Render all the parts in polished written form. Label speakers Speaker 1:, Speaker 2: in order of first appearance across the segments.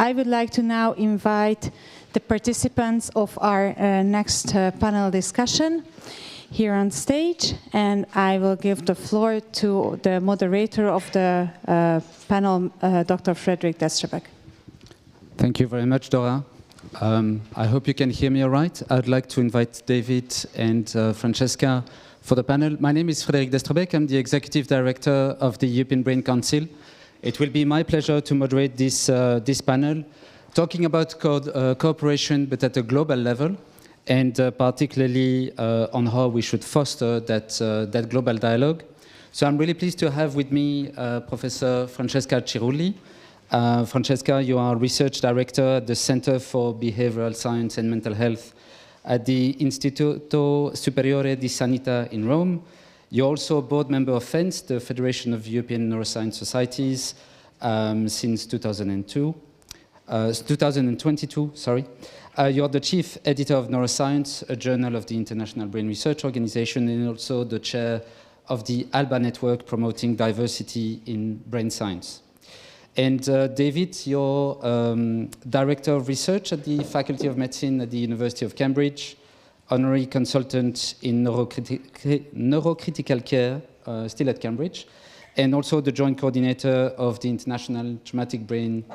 Speaker 1: I would like to now invite the participants of our next panel discussion here on stage, and I will give the floor to the moderator of the panel, Dr. Frédéric Destrebecq.
Speaker 2: Thank you very much, Dora. I hope you can hear me all right. I'd like to invite David and Francesca for the panel. My name is Frédéric Destrebecq. I'm the Executive Director of the European Brain Council. It will be my pleasure to moderate this panel, talking about cooperation, but at a global level, and particularly on how we should foster that global dialogue. So I'm really pleased to have with me Professor Francesca Cirulli. Francesca, you are Research Director at the Center for Behavioral Science and Mental Health at the Istituto Superiore di Sanità in Rome. You're also a board member of FENS, the Federation of European Neuroscience Societies, since 2022. You're the chief editor of Neuroscience, a journal of the International Brain Research Organization, and also the chair of the ALBA network promoting diversity in brain science. And David, you're Director of Research at the Faculty of Medicine at the University of Cambridge, honorary consultant in neurocritical care, still at Cambridge, and also the joint coordinator of the International Traumatic Brain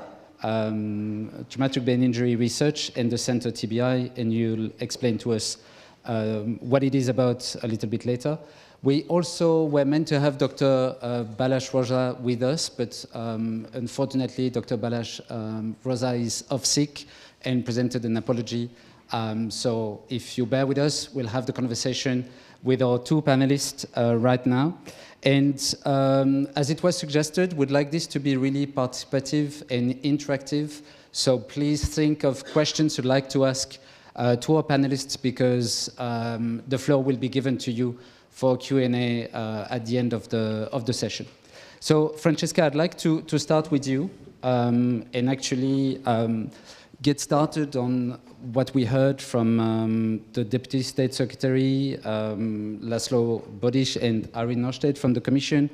Speaker 2: Injury Research and the Center TBI, and you'll explain to us what it is about a little bit later. We also were meant to have Dr. Balázs Rózsa with us, but unfortunately, Dr. Balázs Rózsa is off sick and presented an apology. So if you bear with us, we'll have the conversation with our two panelists right now. And as it was suggested, we'd like this to be really participative and interactive. So please think of questions you'd like to ask to our panelists, because the floor will be given to you for Q&A at the end of the session. So Francesca, I'd like to start with you and actually get started on what we heard from the Deputy State Secretary, Laszlo Bodics, and Irene Norstedt from the Commission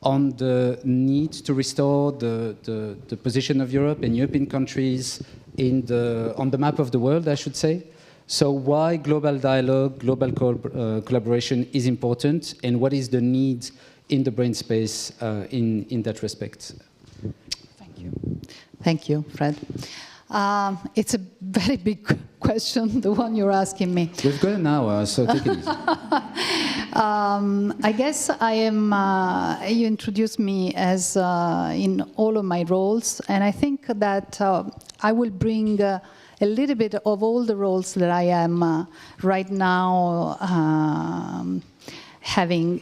Speaker 2: on the need to restore the position of Europe and European countries on the map of the world, I should say. So why global dialogue, global collaboration is important, and what is the need in the brain space in that respect?
Speaker 3: Thank you. Thank you, Fred. It's a very big question, the one you're asking me.
Speaker 2: We've got an hour, so take it easy.
Speaker 3: I guess I am, you introduced me as in all of my roles, and I think that I will bring a little bit of all the roles that I am right now having.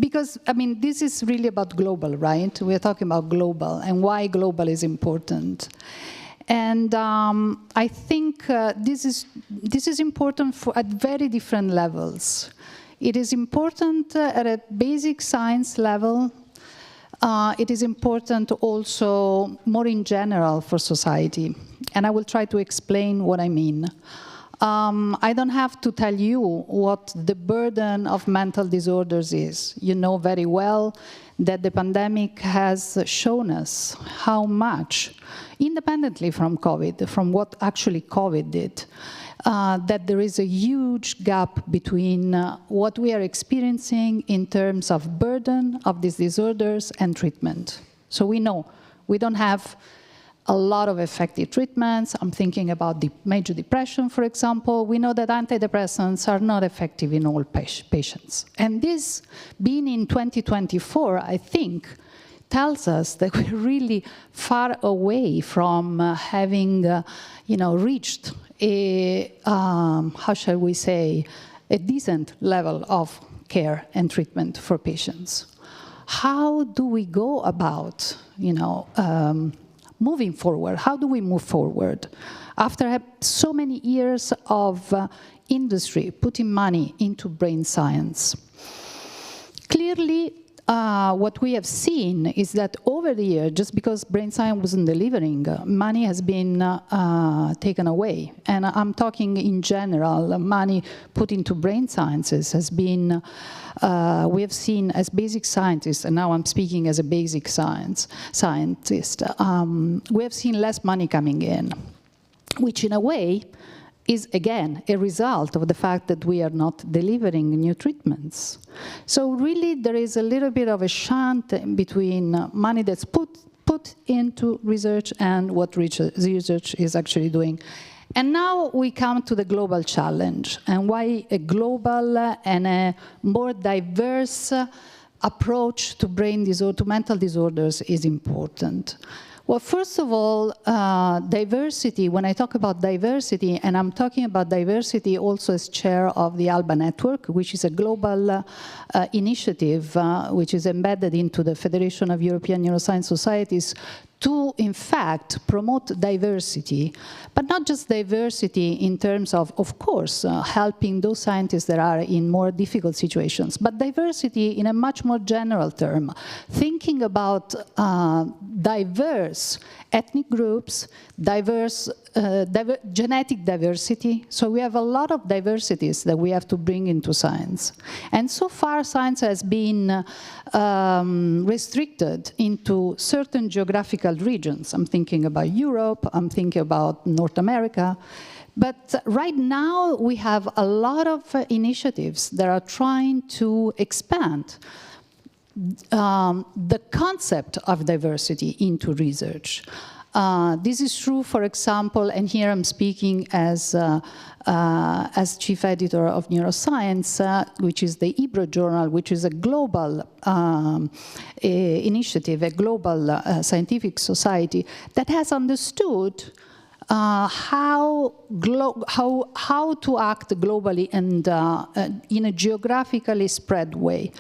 Speaker 3: Because, I mean, this is really about global, right? We're talking about global and why global is important. And I think this is important at very different levels. It is important at a basic science level. It is important also more in general for society. And I will try to explain what I mean. I don't have to tell you what the burden of mental disorders is. You know very well that the pandemic has shown us how much, independently from COVID, from what actually COVID did, that there is a huge gap between what we are experiencing in terms of burden of these disorders and treatment. So we know we don't have a lot of effective treatments. I'm thinking about major depression, for example. We know that antidepressants are not effective in all patients. And this, being in 2024, I think, tells us that we're really far away from having, reached a, how shall we say, a decent level of care and treatment for patients. How do we go about, moving forward? How do we move forward? After so many years of industry putting money into brain science, clearly what we have seen is that over the year, just because brain science wasn't delivering, money has been taken away. And I'm talking in general, money put into brain sciences has been, we have seen as basic scientists, and now I'm speaking as a basic scientist, we have seen less money coming in, which in a way is, again, a result of the fact that we are not delivering new treatments. So really, there is a little bit of a shunt between money that's put into research and what research is actually doing. And now we come to the global challenge, and why a global and a more diverse approach to mental disorders is important. Well, first of all, diversity, when I talk about diversity, and I'm talking about diversity also as chair of the ALBA network, which is a global initiative which is embedded into the Federation of European Neuroscience Societies to, in fact, promote diversity, but not just diversity in terms of course, helping those scientists that are in more difficult situations, but diversity in a much more general term, thinking about diverse ethnic groups, diverse genetic diversity. So we have a lot of diversities that we have to bring into science. And so far, science has been restricted into certain geographical regions. I'm thinking about Europe, I'm thinking about North America. But right now, we have a lot of initiatives that are trying to expand the concept of diversity into research. This is true, for example, and here I'm speaking as chief editor of Neuroscience, which is the IBRO journal, which is a global initiative, a global scientific society that has understood how to act globally and in a geographically spread way.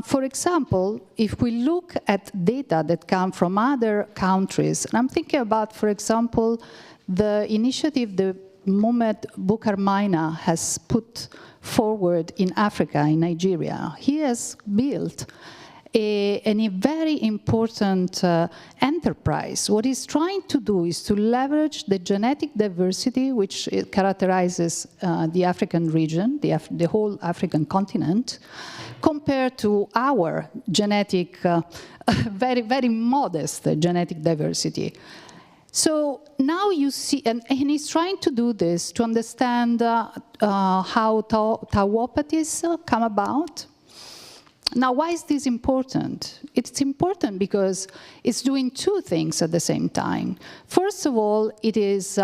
Speaker 3: For example, if we look at data that come from other countries, and I'm thinking about, for example, the initiative that Mohamed Bukarmaina has put forward in Africa, in Nigeria. He has built a very important enterprise. What he's trying to do is to leverage the genetic diversity which characterizes the African region, the whole African continent, compared to our genetic, very, very modest genetic diversity. So now you see, and he's trying to do this to understand how tauopathies come about. Now, why is this important? It's important because it's doing two things at the same time. First of all, it is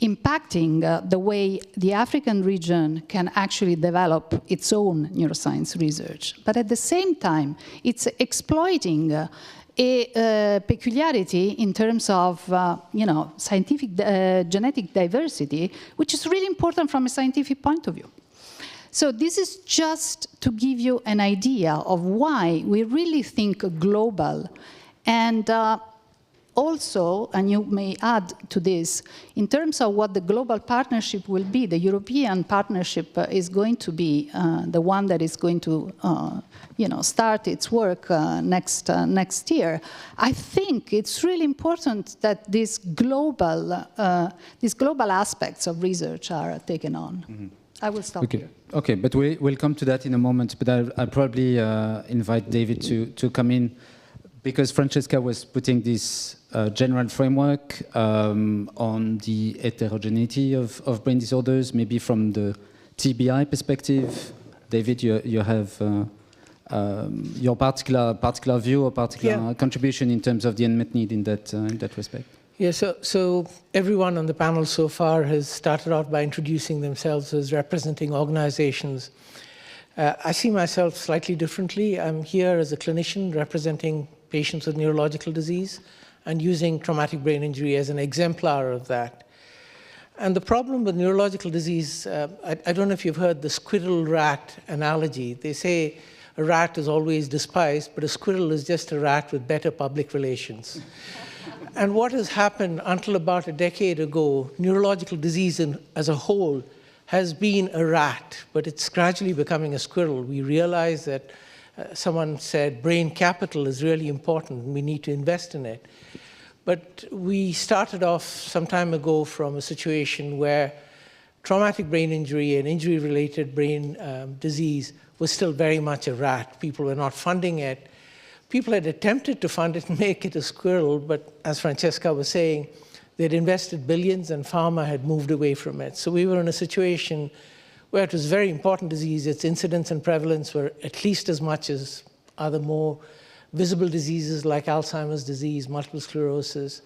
Speaker 3: impacting the way the African region can actually develop its own neuroscience research. But at the same time, it's exploiting a peculiarity in terms of, scientific genetic diversity, which is really important from a scientific point of view. So this is just to give you an idea of why we really think global. And also, and you may add to this, in terms of what the global partnership will be, the European partnership is going to be the one that is going to start its work next year. I think it's really important that these global aspects of research are taken on. Mm-hmm. I will stop here.
Speaker 2: Okay, but we'll come to that in a moment. But I'll probably invite David to come in, because Francesca was putting this general framework on the heterogeneity of brain disorders, maybe from the TBI perspective. David, you have your particular view or particular contribution in terms of the unmet need in that respect.
Speaker 4: Yeah, so everyone on the panel so far has started out by introducing themselves as representing organizations. I see myself slightly differently. I'm here as a clinician representing patients with neurological disease and using traumatic brain injury as an exemplar of that. And the problem with neurological disease, I don't know if you've heard the squirrel-rat analogy. They say a rat is always despised, but a squirrel is just a rat with better public relations. And what has happened until about a decade ago, neurological disease as a whole has been a rat, but it's gradually becoming a squirrel. We realize that someone said brain capital is really important and we need to invest in it. But we started off some time ago from a situation where traumatic brain injury and injury-related brain disease was still very much a rat. People were not funding it. People had attempted to fund it and make it a squirrel, but as Francesca was saying, they'd invested billions and pharma had moved away from it. So we were in a situation where it was a very important disease. Its incidence and prevalence were at least as much as other more visible diseases like Alzheimer's disease, multiple sclerosis.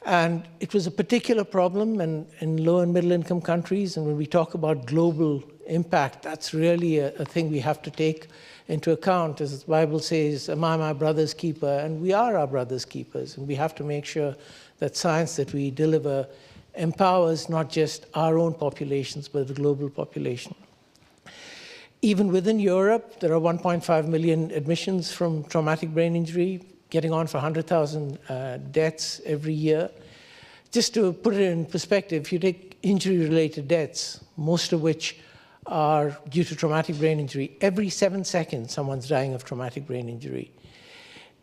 Speaker 4: And it was a particular problem in low and middle income countries. And when we talk about global impact, that's really a thing we have to take into account. As the Bible says, am I my brother's keeper? And we are our brother's keepers. And we have to make sure that science that we deliver empowers not just our own populations, but the global population. Even within Europe, there are 1.5 million admissions from traumatic brain injury, getting on for 100,000 deaths every year. Just to put it in perspective, if you take injury-related deaths, most of which are due to traumatic brain injury, every 7 seconds someone's dying of traumatic brain injury.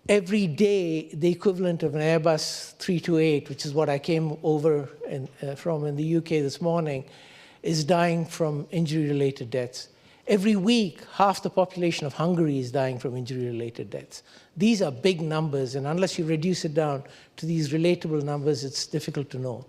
Speaker 4: Every day, the equivalent of an Airbus 328, which is what I came over from in the UK this morning, is dying from injury-related deaths. Every week, half the population of Hungary is dying from injury-related deaths. These are big numbers, and unless you reduce it down to these relatable numbers, it's difficult to know.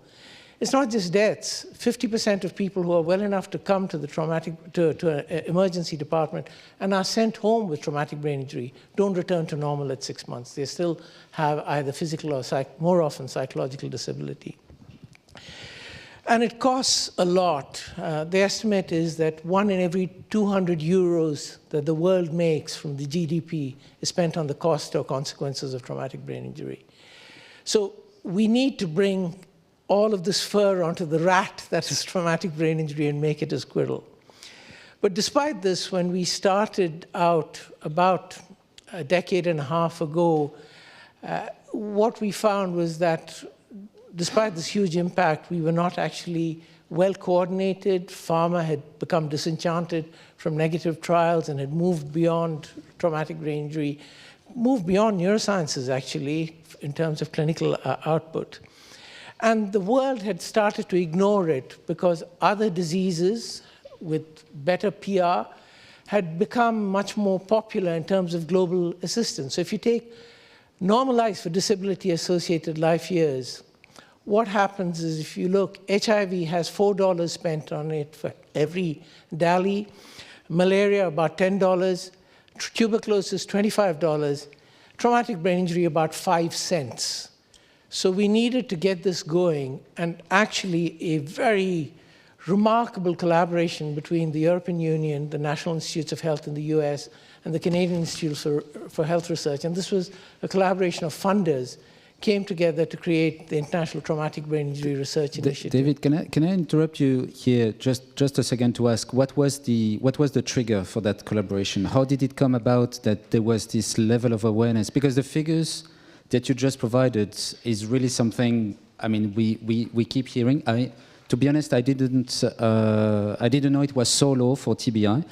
Speaker 4: It's not just deaths. 50% of people who are well enough to come to the an emergency department and are sent home with traumatic brain injury don't return to normal at 6 months. They still have either physical or more often psychological disability. And it costs a lot. The estimate is that 1 in every 200 euros that the world makes from the GDP is spent on the cost or consequences of traumatic brain injury. So we need to bring all of this fur onto the rat that is traumatic brain injury and make it a squirrel. But despite this, when we started out about a decade and a half ago, what we found was that despite this huge impact, we were not actually well coordinated. Pharma had become disenchanted from negative trials and had moved beyond traumatic brain injury, moved beyond neurosciences actually in terms of clinical output. And the world had started to ignore it because other diseases with better PR had become much more popular in terms of global assistance. So if you take normalized for disability-associated life years, what happens is if you look, HIV has $4 spent on it for every DALY, malaria about $10, tuberculosis $25, traumatic brain injury about 5 cents. So we needed to get this going, and actually a very remarkable collaboration between the European Union, the National Institutes of Health in the US, and the Canadian Institute for Health Research. And this was a collaboration of funders came together to create the International Traumatic Brain Injury Research Initiative.
Speaker 2: David, can I interrupt you here just a second to ask what was the trigger for that collaboration? How did it come about that there was this level of awareness? Because the figures that you just provided is really something. I mean, we keep hearing. To be honest, I didn't know it was so low for TBI.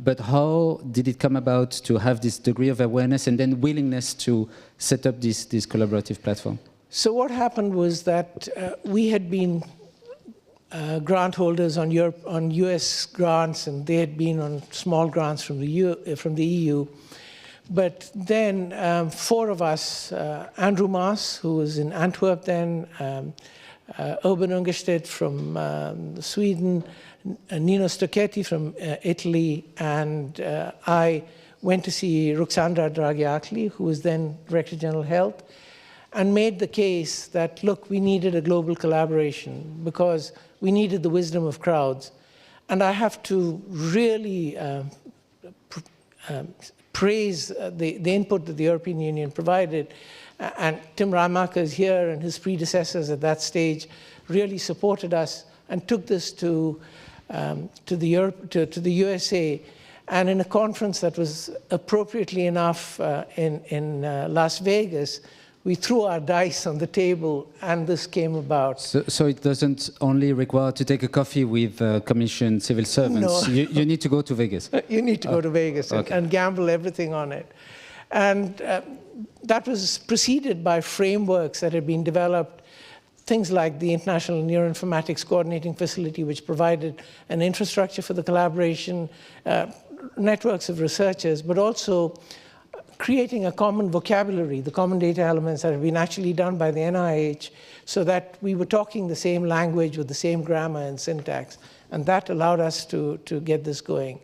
Speaker 2: But how did it come about to have this degree of awareness and then willingness to set up this collaborative platform?
Speaker 4: So what happened was that we had been grant holders on US grants, and they had been on small grants from the EU. But then 4 of us, Andrew Maas, who was in Antwerp then, Urban Ungerstedt from Sweden, Nino Stocchetti from Italy, and I went to see Ruxandra Draghiakli, who was then Director General Health, and made the case that, look, we needed a global collaboration because we needed the wisdom of crowds. And I have to really praise the input that the European Union provided. And Tim Reimacher is here, and his predecessors at that stage really supported us and took this to the USA. And in a conference that was appropriately enough in Las Vegas, we threw our dice on the table, and this came about.
Speaker 2: So it doesn't only require to take a coffee with commissioned civil servants.
Speaker 4: No.
Speaker 2: You need to go to Vegas.
Speaker 4: You need to go to Vegas and gamble everything on it. And that was preceded by frameworks that had been developed, things like the International Neuroinformatics Coordinating Facility, which provided an infrastructure for the collaboration, networks of researchers, but also creating a common vocabulary, the common data elements that have been actually done by the NIH, so that we were talking the same language with the same grammar and syntax. And that allowed us to get this going.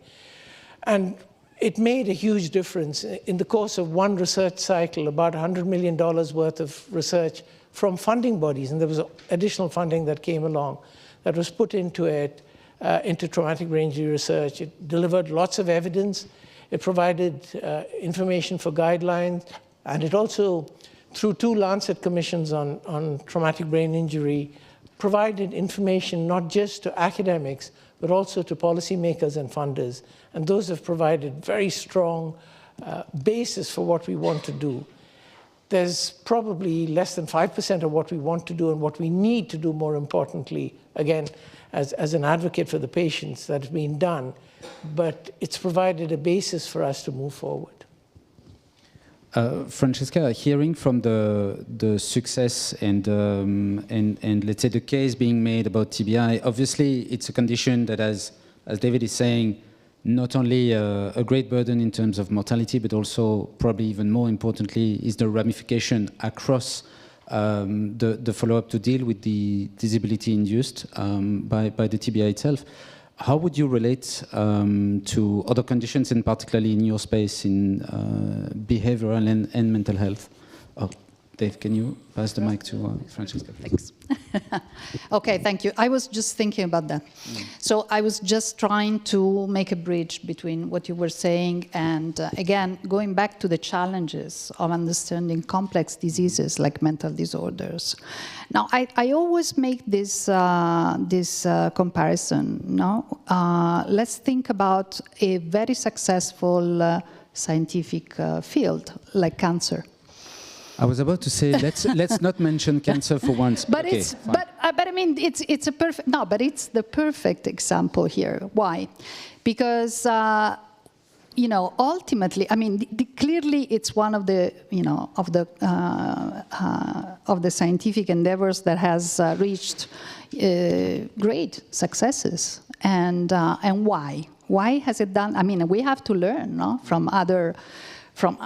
Speaker 4: And it made a huge difference. In the course of one research cycle, about $100 million worth of research from funding bodies, and there was additional funding that came along that was put into it, into traumatic brain injury research. It delivered lots of evidence. It provided information for guidelines, and it also, through 2 Lancet commissions on traumatic brain injury, provided information not just to academics, but also to policymakers and funders. And those have provided very strong basis for what we want to do. There's probably less than 5% of what we want to do and what we need to do, more importantly, again, as an advocate for the patients, that has been done. But it's provided a basis for us to move forward.
Speaker 2: Francesca, hearing from the success and let's say the case being made about TBI, obviously it's a condition that has, as David is saying, not only a great burden in terms of mortality, but also probably even more importantly is the ramification across the follow-up to deal with the disability induced by the TBI itself. How would you relate to other conditions, and particularly in your space in behavioral and mental health? Oh, Dave, can you pass the mic to Francesca?
Speaker 3: Thanks. Okay, thank you. I was just thinking about that. So I was just trying to make a bridge between what you were saying and, again, going back to the challenges of understanding complex diseases like mental disorders. Now, I always make this comparison. No? Let's think about a very successful scientific field like cancer.
Speaker 2: I was about to say let's not mention cancer for once.
Speaker 3: But
Speaker 2: okay,
Speaker 3: but I mean it's a perfect but it's the perfect example here. Why? Because ultimately, I mean, clearly it's one of the of the scientific endeavors that has reached great successes. And why? Why has it done? I mean, we have to learn from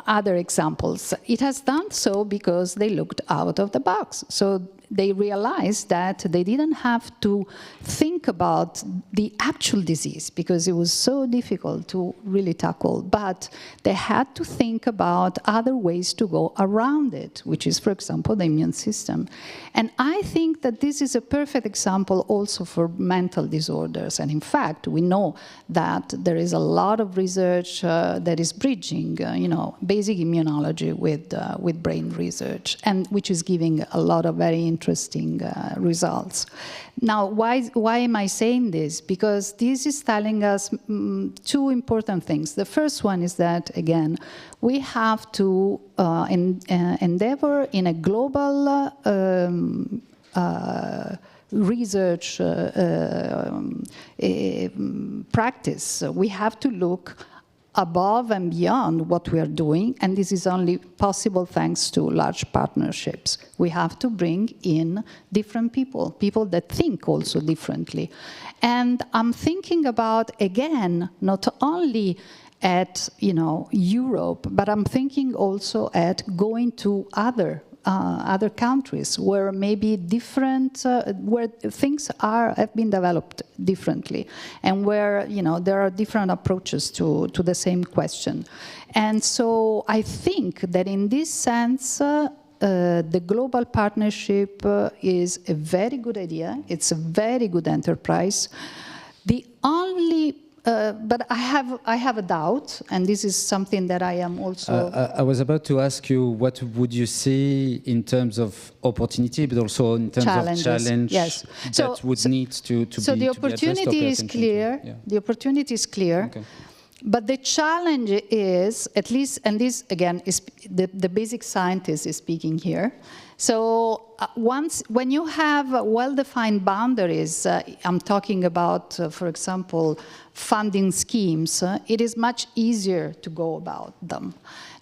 Speaker 3: other examples. It has done so because they looked out of the box. So they realized that they didn't have to think about the actual disease because it was so difficult to really tackle, but they had to think about other ways to go around it, which is, for example, the immune system. And I think that this is a perfect example also for mental disorders. And in fact, we know that there is a lot of research that is bridging, basic immunology with brain research, and which is giving a lot of very interesting results. Now, why am I saying this? Because this is telling us 2 important things. The first one is that, again, we have to endeavor in a global research practice. We have to look above and beyond what we are doing, and this is only possible thanks to large partnerships. We have to bring in different people that think also differently. And I'm thinking about, again, not only at Europe, but I'm thinking also at going to other countries where maybe different, where things have been developed differently, and where there are different approaches to the same question. And so I think that in this sense, the global partnership is a very good idea. It's a very good enterprise. The only but I have a doubt, and this is something that I am also...
Speaker 2: I was about to ask you, what would you see in terms of opportunity, but also in terms of challenge that would need to be
Speaker 3: So the opportunity is clear. Yeah. The opportunity is clear. Okay. But the challenge is, at least, and this again is the basic scientist is speaking here. So when you have well-defined boundaries, I'm talking about, for example, funding schemes, it is much easier to go about them.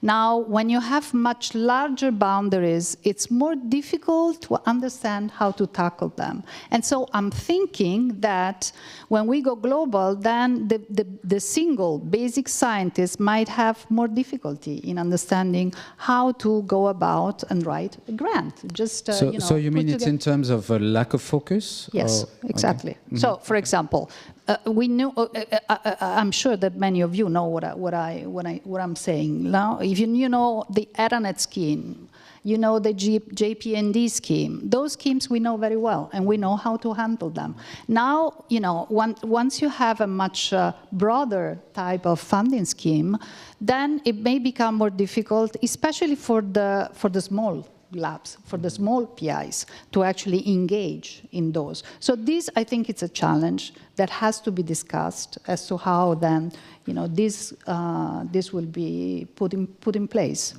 Speaker 3: Now, when you have much larger boundaries, it's more difficult to understand how to tackle them. And so I'm thinking that when we go global, then the single basic scientist might have more difficulty in understanding how to go about and write a grant. Just,
Speaker 2: so you mean it's in terms of a lack of focus?
Speaker 3: Yes,
Speaker 2: or?
Speaker 3: exactly.
Speaker 2: Okay. Mm-hmm.
Speaker 3: So, for example, we knew. I'm sure that many of you know what I'm saying. Now, if you know the Ethernet scheme, you know the JPND scheme. Those schemes we know very well, and we know how to handle them. Now, once you have a much broader type of funding scheme, then it may become more difficult, especially for the small labs, for the small PIs, to actually engage in those. So this, I think, it's a challenge that has to be discussed as to how then, this will be put in place.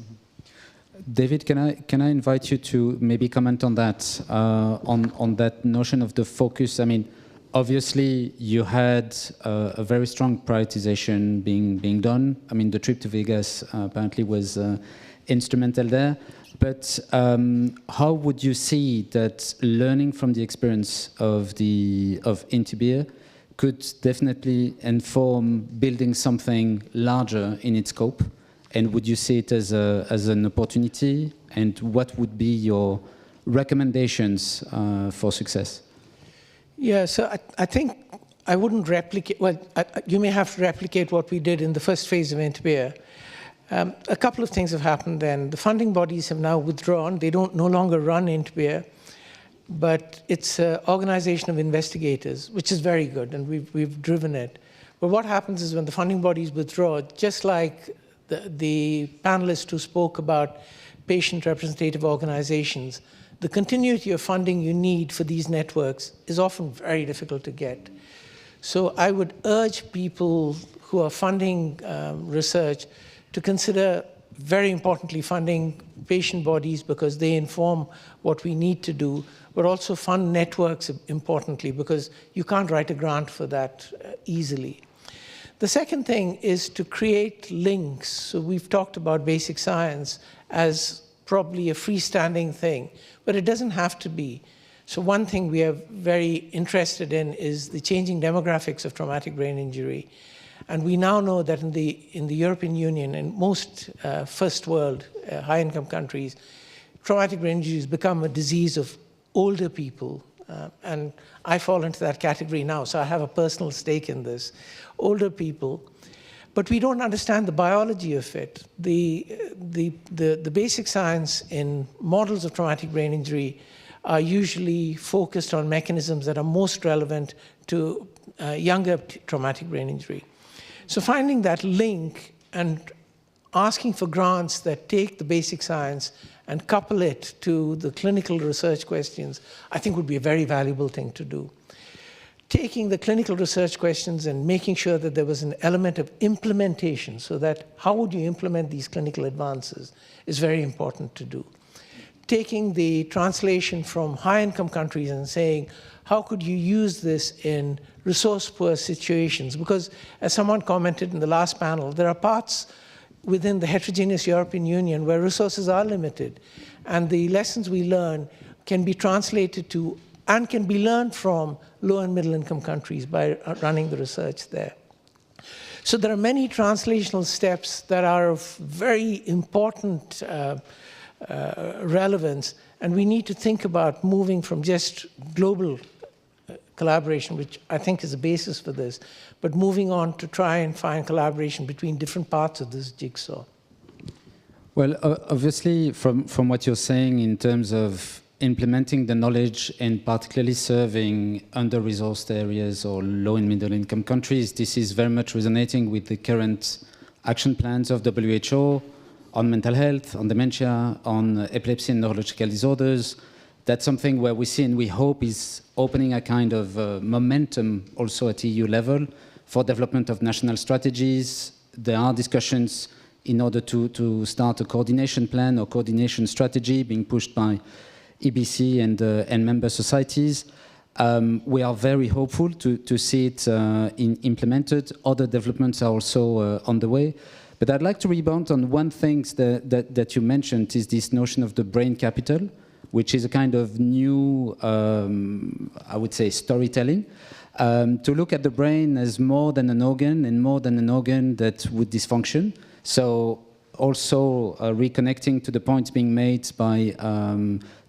Speaker 2: David, can I invite you to maybe comment on that, on that notion of the focus? I mean, obviously you had a very strong prioritization being done. I mean, the trip to Vegas apparently was instrumental there. But how would you see that learning from the experience of Intibir could definitely inform building something larger in its scope? And would you see it as an opportunity? And what would be your recommendations for success?
Speaker 4: Yeah, so I think I wouldn't replicate, well, you may have to replicate what we did in the first phase of Intibir. A couple of things have happened then. The funding bodies have now withdrawn. They no longer run Intibir, but it's an organization of investigators, which is very good, and we've driven it. But what happens is when the funding bodies withdraw, just like the panelists who spoke about patient representative organizations, the continuity of funding you need for these networks is often very difficult to get. So I would urge people who are funding research to consider, very importantly, funding patient bodies because they inform what we need to do, but also fund networks importantly because you can't write a grant for that easily. The second thing is to create links. So we've talked about basic science as probably a freestanding thing, but it doesn't have to be. So one thing we are very interested in is the changing demographics of traumatic brain injury. And we now know that in the European Union and most first world high-income countries, traumatic brain injury has become a disease of older people. And I fall into that category now, so I have a personal stake in this. Older people. But we don't understand the biology of it. The basic science in models of traumatic brain injury are usually focused on mechanisms that are most relevant to younger traumatic brain injury. So finding that link and asking for grants that take the basic science and couple it to the clinical research questions, I think would be a very valuable thing to do. Taking the clinical research questions and making sure that there was an element of implementation, so that how would you implement these clinical advances is very important to do. Taking the translation from high-income countries and saying, how could you use this in resource-poor situations? Because as someone commented in the last panel, there are parts within the heterogeneous European Union where resources are limited. And the lessons we learn can be translated to and can be learned from low and middle income countries by running the research there. So there are many translational steps that are of very important relevance, and we need to think about moving from just global collaboration, which I think is the basis for this, but moving on to try and find collaboration between different parts of this jigsaw.
Speaker 2: Well, obviously, from what you're saying in terms of implementing the knowledge and particularly serving under-resourced areas or low and middle-income countries, this is very much resonating with the current action plans of WHO on mental health, on dementia, on epilepsy and neurological disorders. That's something where we see and we hope is opening a kind of momentum also at EU level for development of national strategies. There are discussions in order to start a coordination plan or coordination strategy being pushed by EBC and member societies. We are very hopeful to see it implemented. Other developments are also on the way. But I'd like to rebound on one thing that you mentioned, is this notion of the brain capital, which is a kind of new, I would say, storytelling. To look at the brain as more than an organ, and more than an organ that would dysfunction. So also reconnecting to the points being made by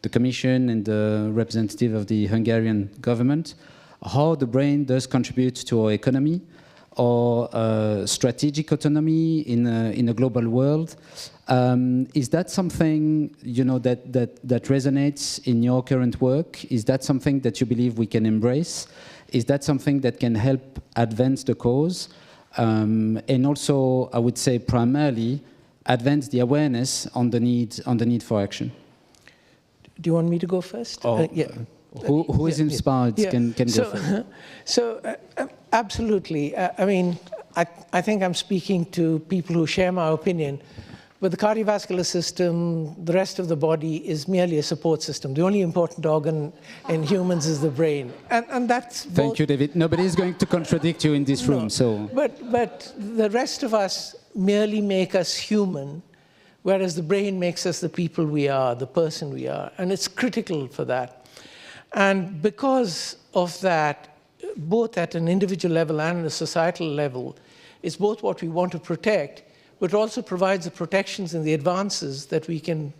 Speaker 2: the Commission and the representative of the Hungarian government, how the brain does contribute to our economy, or strategic autonomy in a global world. Is that something, you know, that resonates in your current work? Is that something that you believe we can embrace? Is that something that can help advance the cause? And also, I would say, primarily, advance the awareness on the need for action.
Speaker 4: Do you want me to go first?
Speaker 2: Yeah. Who is inspired can go first.
Speaker 4: So absolutely. I mean, I think I'm speaking to people who share my opinion. But the cardiovascular system, the rest of the body, is merely a support system. The only important organ in humans is the brain. And that's both.
Speaker 2: Thank you, David. Nobody is going to contradict you in this room.
Speaker 4: No.
Speaker 2: So.
Speaker 4: But the rest of us merely make us human, whereas the brain makes us the people we are, the person we are. And it's critical for that. And because of that, both at an individual level and a societal level, it's both what we want to protect, but also provides the protections and the advances that we can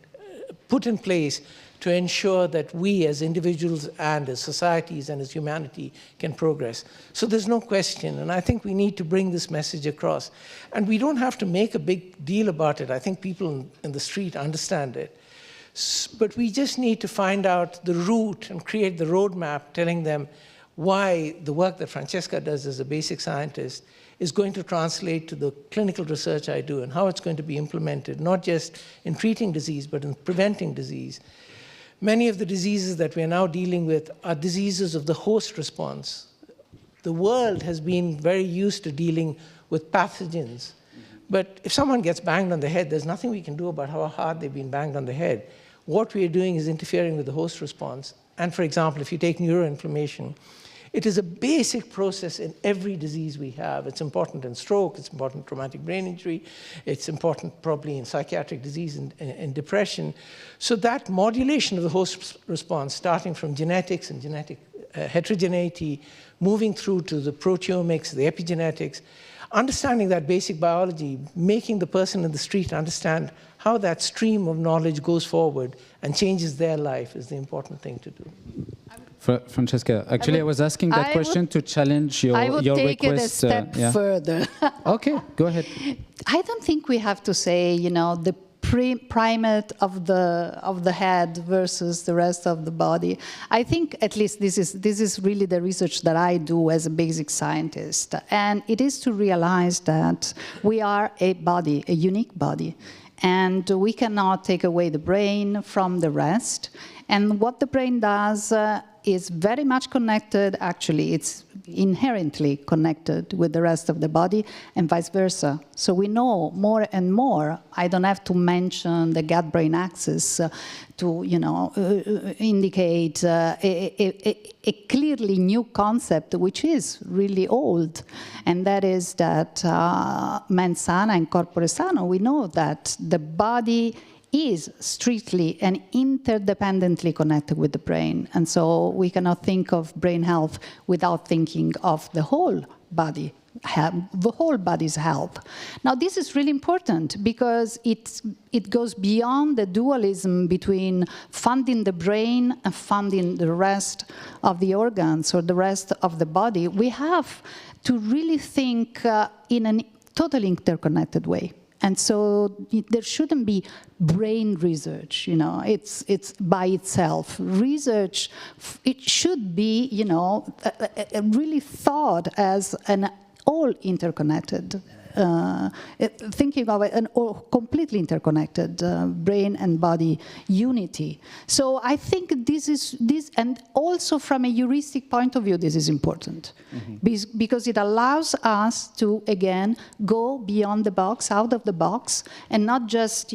Speaker 4: put in place to ensure that we as individuals and as societies and as humanity can progress. So there's no question, and I think we need to bring this message across. And we don't have to make a big deal about it. I think people in the street understand it. But we just need to find out the route and create the roadmap telling them why the work that Francesca does as a basic scientist is going to translate to the clinical research I do and how it's going to be implemented, not just in treating disease, but in preventing disease. Many of the diseases that we are now dealing with are diseases of the host response. The world has been very used to dealing with pathogens. But if someone gets banged on the head, there's nothing we can do about how hard they've been banged on the head. What we are doing is interfering with the host response. And for example, if you take neuroinflammation, it is a basic process in every disease we have. It's important in stroke, it's important in traumatic brain injury, it's important probably in psychiatric disease and depression. So that modulation of the host response, starting from genetics and genetic heterogeneity, moving through to the proteomics, the epigenetics, understanding that basic biology, making the person in the street understand how that stream of knowledge goes forward and changes their life is the important thing to do.
Speaker 2: Francesca, actually I was asking that question to challenge your request.
Speaker 3: I would take it a step further.
Speaker 2: Okay, go ahead.
Speaker 3: I don't think we have to say, you know, the primate of the head versus the rest of the body. I think at least this is really the research that I do as a basic scientist, and it is to realize that we are a body, a unique body, and we cannot take away the brain from the rest. And what the brain does is very much connected, actually, it's inherently connected with the rest of the body and vice versa. So we know more and more. I don't have to mention the gut-brain axis to, you know, indicate a clearly new concept, which is really old, and that is that mens sana and corpore sano. We know that the body is strictly and interdependently connected with the brain. And so we cannot think of brain health without thinking of the whole body, the whole body's health. Now, this is really important because it goes beyond the dualism between funding the brain and funding the rest of the organs or the rest of the body. We have to really think in a totally interconnected way. And so there shouldn't be brain research, you know, it's by itself. Research, it should be, you know, really thought as an all interconnected thinking of a completely interconnected brain and body unity. So I think this, and also from a heuristic point of view, this is important, because it allows us to, again, go beyond the box, out of the box, and not just,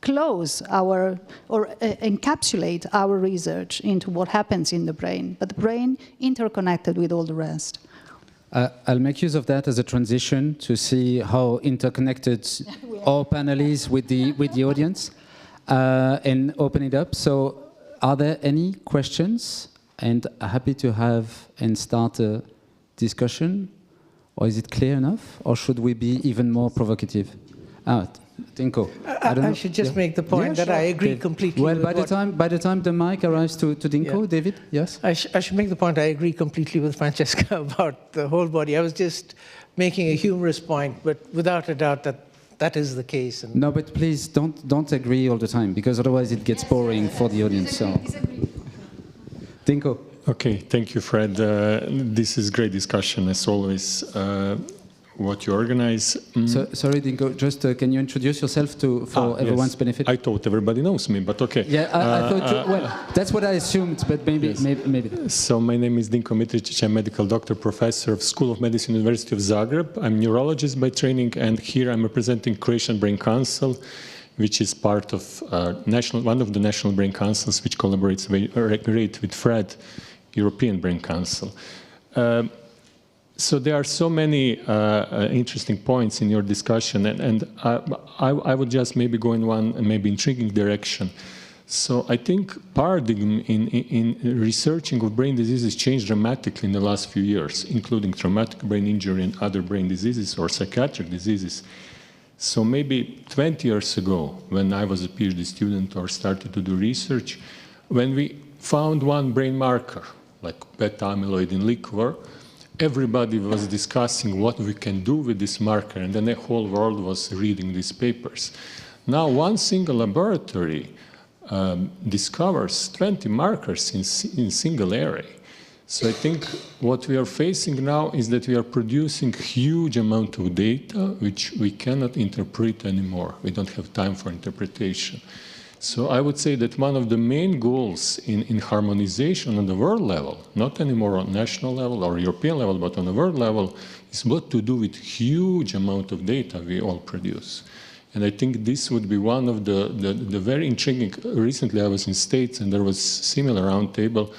Speaker 3: close our, or encapsulate our research into what happens in the brain, but the brain interconnected with all the rest.
Speaker 2: I'll make use of that as a transition to see how interconnected our panel is with the audience, and open it up. So are there any questions? And happy to have and start a discussion. Or is it clear enough? Or should we be even more provocative? Dinko.
Speaker 4: I should just make the point that I agree completely.
Speaker 2: Well, by the time the mic arrives to Dinko, David, yes?
Speaker 4: I should make the point I agree completely with Francesca about the whole body. I was just making a humorous point, but without a doubt that is the case. And
Speaker 2: no, but please don't agree all the time, because otherwise it gets boring for the audience. So, Dinko.
Speaker 5: Okay, thank you, Fred. This is great discussion, as always, what you organize.
Speaker 2: So, sorry, Dinko, just can you introduce yourself for everyone's benefit?
Speaker 5: I thought everybody knows me, but okay.
Speaker 2: Yeah, I thought, well, that's what I assumed, but maybe, yes. maybe.
Speaker 5: So my name is Dinko Mitričić. I'm medical doctor, professor of School of Medicine, University of Zagreb. I'm neurologist by training, and here I'm representing Croatian Brain Council, which is part of one of the national brain councils, which collaborates great with Fred, European Brain Council. So there are so many interesting points in your discussion, and I would just maybe go in one maybe intriguing direction. So I think paradigm in researching of brain diseases changed dramatically in the last few years, including traumatic brain injury and other brain diseases or psychiatric diseases. So maybe 20 years ago, when I was a PhD student or started to do research, when we found one brain marker, like beta amyloid in liquor, everybody was discussing what we can do with this marker, and then the whole world was reading these papers. Now, one single laboratory discovers 20 markers in single array. So I think what we are facing now is that we are producing huge amount of data which we cannot interpret anymore. We don't have time for interpretation. So I would say that one of the main goals in harmonization on the world level, not anymore on national level or European level, but on the world level, is what to do with huge amount of data we all produce. And I think this would be one of the very intriguing. Recently I was in States and there was similar roundtable.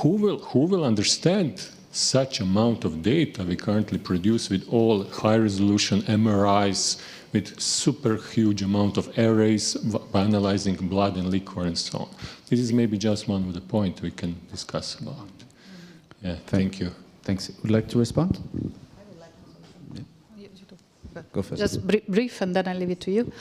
Speaker 5: Who will understand such amount of data we currently produce with all high resolution MRIs, with super huge amount of arrays, analyzing blood and liquor and so on. This is maybe just one of the points we can discuss about. Yeah, thank you.
Speaker 2: Thanks. Would you like to respond? Go first.
Speaker 3: Just brief, and then I leave it to you.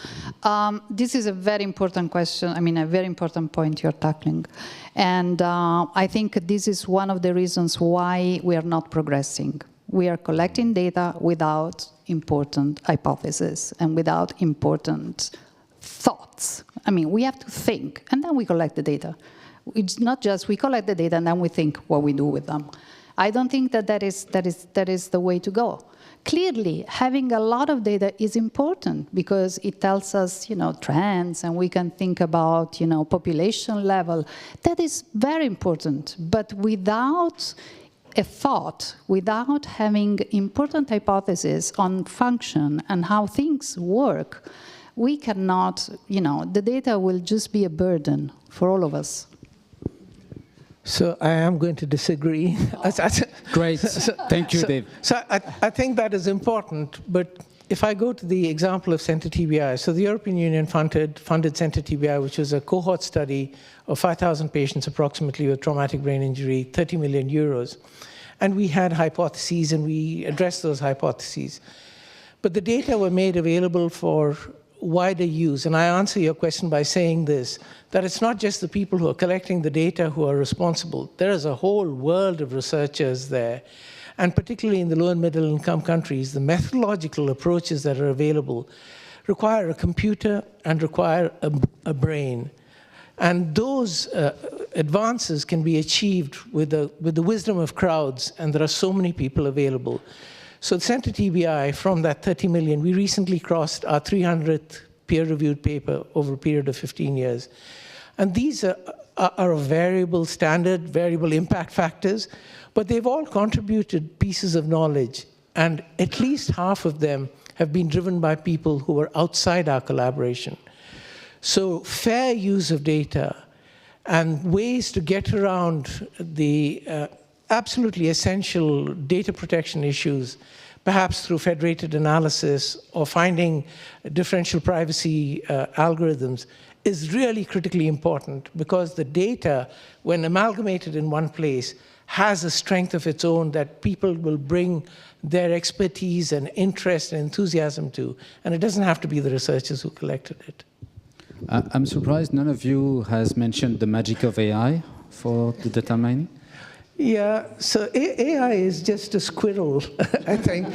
Speaker 3: This is a very important question, a very important point you're tackling. And I think this is one of the reasons why we are not progressing. We are collecting data without important hypotheses and without important thoughts. We have to think, and then we collect the data. It's not just we collect the data and then we think what we do with them. I don't think that is the way to go. Clearly, having a lot of data is important because it tells us, trends, and we can think about, population level. That is very important. But without a thought, without having important hypotheses on function and how things work, we cannot, the data will just be a burden for all of us.
Speaker 4: So I am going to disagree.
Speaker 2: Great. Thank you, Dave.
Speaker 4: So I think that is important, but if I go to the example of Center TBI, so the European Union funded Center TBI, which was a cohort study of 5,000 patients approximately with traumatic brain injury, 30 million euros. And we had hypotheses, and we addressed those hypotheses. But the data were made available for wider use. And I answer your question by saying this, that it's not just the people who are collecting the data who are responsible. There is a whole world of researchers there. And particularly in the low and middle income countries, the methodological approaches that are available require a computer and require a brain. And those advances can be achieved with the wisdom of crowds, and there are so many people available. So the Center TBI, from that 30 million, we recently crossed our 300th peer-reviewed paper over a period of 15 years. And these are of variable standard, variable impact factors, but they've all contributed pieces of knowledge, and at least half of them have been driven by people who were outside our collaboration. So fair use of data and ways to get around the absolutely essential data protection issues, perhaps through federated analysis or finding differential privacy algorithms, is really critically important, because the data, when amalgamated in one place, has a strength of its own that people will bring their expertise and interest and enthusiasm to, and it doesn't have to be the researchers who collected it.
Speaker 2: I'm surprised none of you has mentioned the magic of AI for the data mining.
Speaker 4: Yeah, so AI is just a squirrel, I think.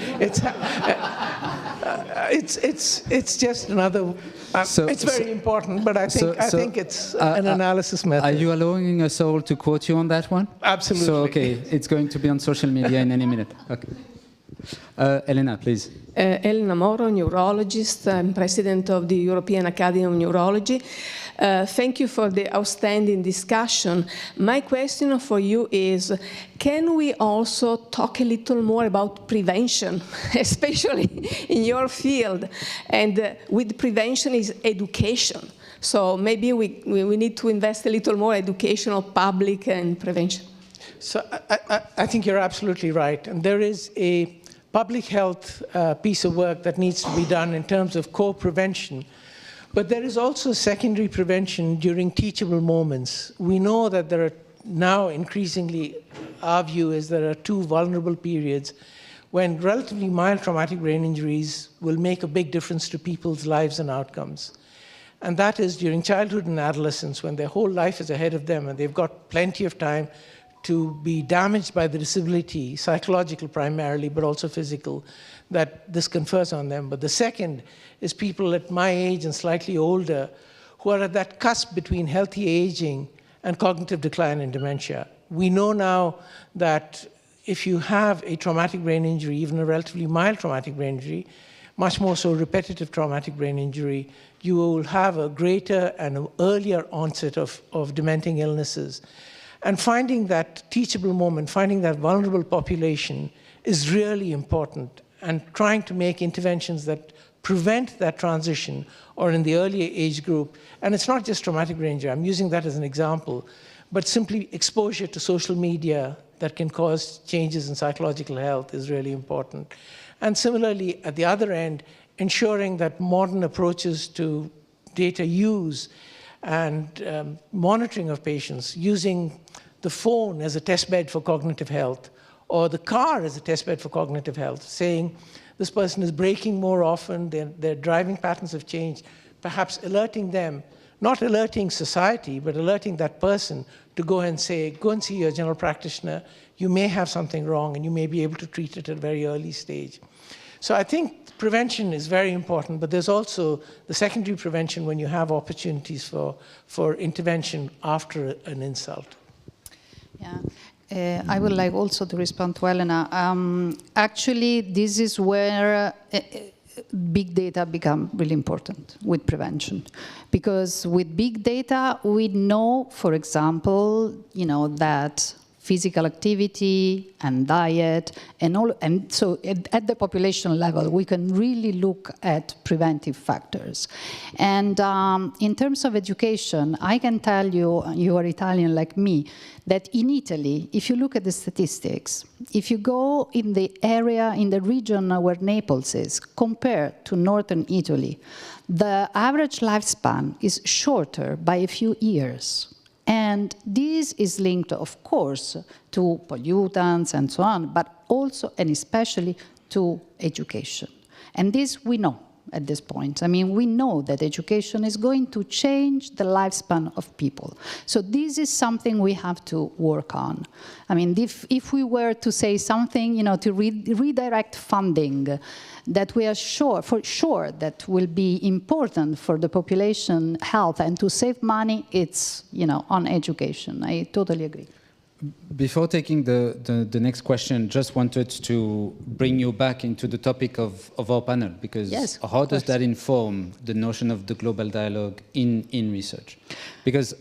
Speaker 4: It's just another. It's very important, but I think it's an analysis method.
Speaker 2: Are you allowing us all to quote you on that one?
Speaker 4: Absolutely.
Speaker 2: So okay, it's going to be on social media in any minute. Okay. Elena, please.
Speaker 6: Elena Moro, neurologist. I'm president of the European Academy of Neurology. Thank you for the outstanding discussion. My question for you is, can we also talk a little more about prevention, especially in your field? And with prevention is education. So maybe we need to invest a little more educational, public, and prevention.
Speaker 4: So I think you're absolutely right. And there is a public health piece of work that needs to be done in terms of co-prevention. But there is also secondary prevention during teachable moments. We know that there are now increasingly, our view is there are two vulnerable periods when relatively mild traumatic brain injuries will make a big difference to people's lives and outcomes. And that is during childhood and adolescence, when their whole life is ahead of them and they've got plenty of time to be damaged by the disability, psychological primarily, but also physical, that this confers on them. But the second is people at my age and slightly older who are at that cusp between healthy aging and cognitive decline and dementia. We know now that if you have a traumatic brain injury, even a relatively mild traumatic brain injury, much more so repetitive traumatic brain injury, you will have a greater and an earlier onset of dementing illnesses. And finding that teachable moment, finding that vulnerable population is really important, and trying to make interventions that prevent that transition or in the earlier age group. And it's not just traumatic brain injury, I'm using that as an example, but simply exposure to social media that can cause changes in psychological health is really important. And similarly, at the other end, ensuring that modern approaches to data use and monitoring of patients, using the phone as a testbed for cognitive health, or the car as a testbed for cognitive health, saying this person is braking more often, their driving patterns have changed, perhaps alerting them, not alerting society, but alerting that person to go and say, go and see your general practitioner, you may have something wrong and you may be able to treat it at a very early stage. So I think prevention is very important, but there's also the secondary prevention when you have opportunities for intervention after an insult.
Speaker 3: Yeah, I would like also to respond to Elena. Actually, this is where big data become really important with prevention, because with big data we know, for example, that physical activity and diet and so at the population level we can really look at preventive factors. And in terms of education, I can tell you, you are Italian like me, that in Italy, if you look at the statistics, if you go in the area, in the region where Naples is, compared to northern Italy, the average lifespan is shorter by a few years. And this is linked, of course, to pollutants and so on, but also and especially to education. And this we know at this point. I mean, we know that education is going to change the lifespan of people. So this is something we have to work on. I mean, if we were to say something, to redirect funding that we are for sure that will be important for the population health and to save money, it's, on education. I totally agree.
Speaker 2: Before taking the next question, just wanted to bring you back into the topic of our panel, because
Speaker 3: yes,
Speaker 2: how does that inform the notion of the global dialogue in research? Because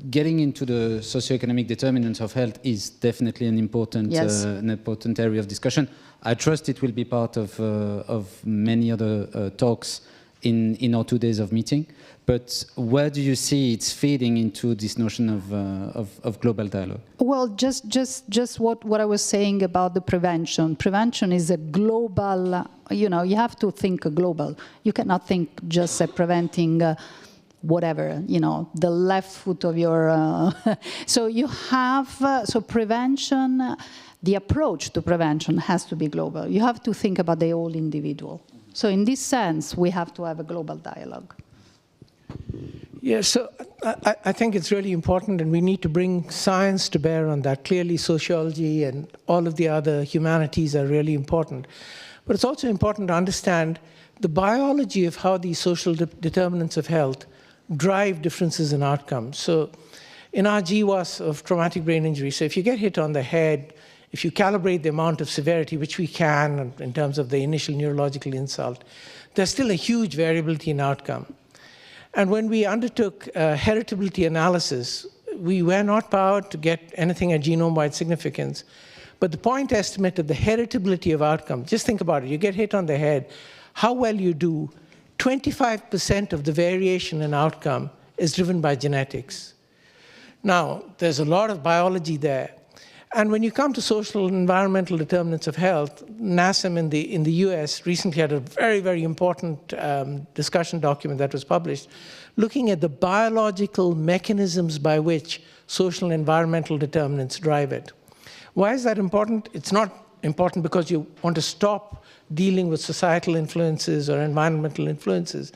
Speaker 2: getting into the socioeconomic determinants of health is definitely an important area of discussion. I trust it will be part of many other talks in our 2 days of meeting. But where do you see it's feeding into this notion of global dialogue?
Speaker 3: Well, just what I was saying about the prevention. Prevention is a global, you have to think global. You cannot think just preventing whatever, the left foot of your... So you have, so prevention, the approach to prevention has to be global. You have to think about the whole individual. So in this sense, we have to have a global dialogue.
Speaker 4: Yeah, so I think it's really important, and we need to bring science to bear on that. Clearly, sociology and all of the other humanities are really important. But it's also important to understand the biology of how these social determinants of health drive differences in outcomes. So in our GWAS of traumatic brain injury, so if you get hit on the head, if you calibrate the amount of severity, which we can in terms of the initial neurological insult, there's still a huge variability in outcome. And when we undertook heritability analysis, we were not powered to get anything at genome-wide significance. But the point estimate of the heritability of outcome, just think about it. You get hit on the head, how well you do, 25% of the variation in outcome is driven by genetics. Now, there's a lot of biology there. And when you come to social and environmental determinants of health, NASM in the US recently had a very, very important discussion document that was published, looking at the biological mechanisms by which social and environmental determinants drive it. Why is that important? It's not important because you want to stop dealing with societal influences or environmental influences.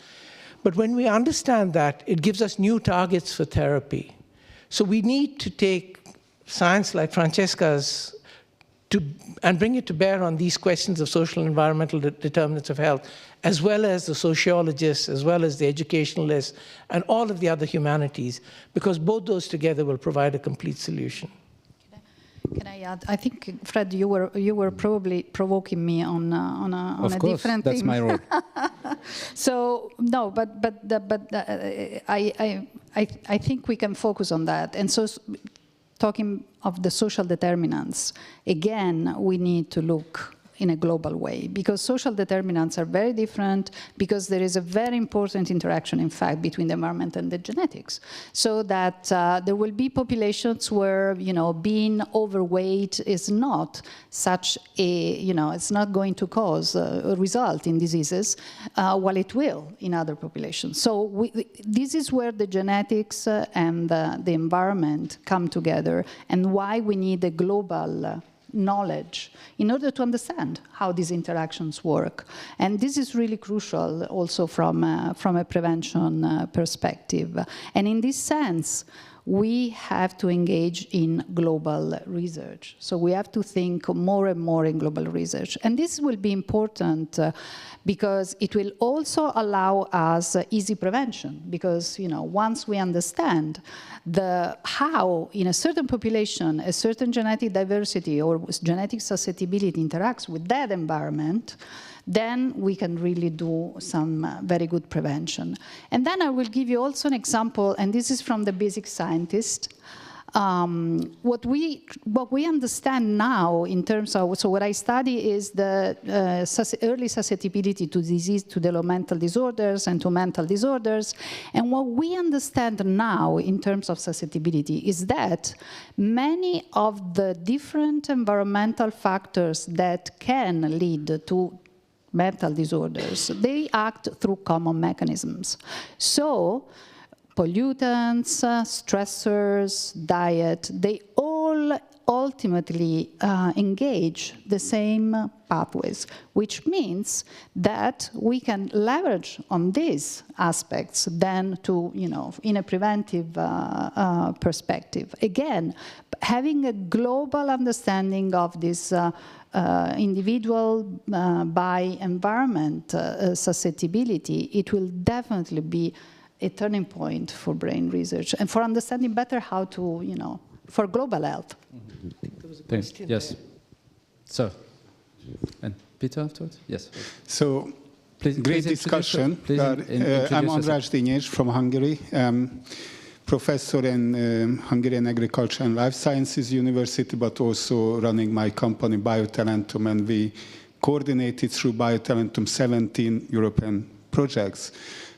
Speaker 4: But when we understand that, it gives us new targets for therapy. So we need to take science like Francesca's and bring it to bear on these questions of social and environmental determinants of health, as well as the sociologists, as well as the educationalists, and all of the other humanities, because both those together will provide a complete solution.
Speaker 3: Can I add? I think, Fred, you were probably provoking me on a different thing.
Speaker 2: That's my role.
Speaker 3: So no, but I think we can focus on that. And so, talking of the social determinants, again, we need to look in a global way, because social determinants are very different, because there is a very important interaction, in fact, between the environment and the genetics. So that there will be populations where, being overweight is not such a, it's not going to cause a result in diseases, while it will in other populations. So this is where the genetics and the environment come together, and why we need a global knowledge in order to understand how these interactions work. And this is really crucial also from a prevention perspective. And in this sense, we have to engage in global research. So we have to think more and more in global research. And this will be important because it will also allow us easy prevention, because once we understand how in a certain population a certain genetic diversity or genetic susceptibility interacts with that environment, then we can really do some very good prevention. And then I will give you also an example, and this is from the basic scientist. What we understand now in terms of, so what I study is the early susceptibility to disease, to developmental disorders and to mental disorders. And what we understand now in terms of susceptibility is that many of the different environmental factors that can lead to mental disorders, they act through common mechanisms. So pollutants, stressors, diet, they all ultimately engage the same pathways, which means that we can leverage on these aspects then to, in a preventive perspective. Again, having a global understanding of this individual by environment susceptibility, it will definitely be a turning point for brain research and for understanding better how to, for global health.
Speaker 2: Thanks. Yes. So, and Peter afterwards? Yes.
Speaker 7: So,
Speaker 2: Please,
Speaker 7: great discussion. I'm András Dinyés from Hungary, professor in Hungarian Agriculture and Life Sciences University, but also running my company Biotalentum, and we coordinated through Biotalentum 17 European projects,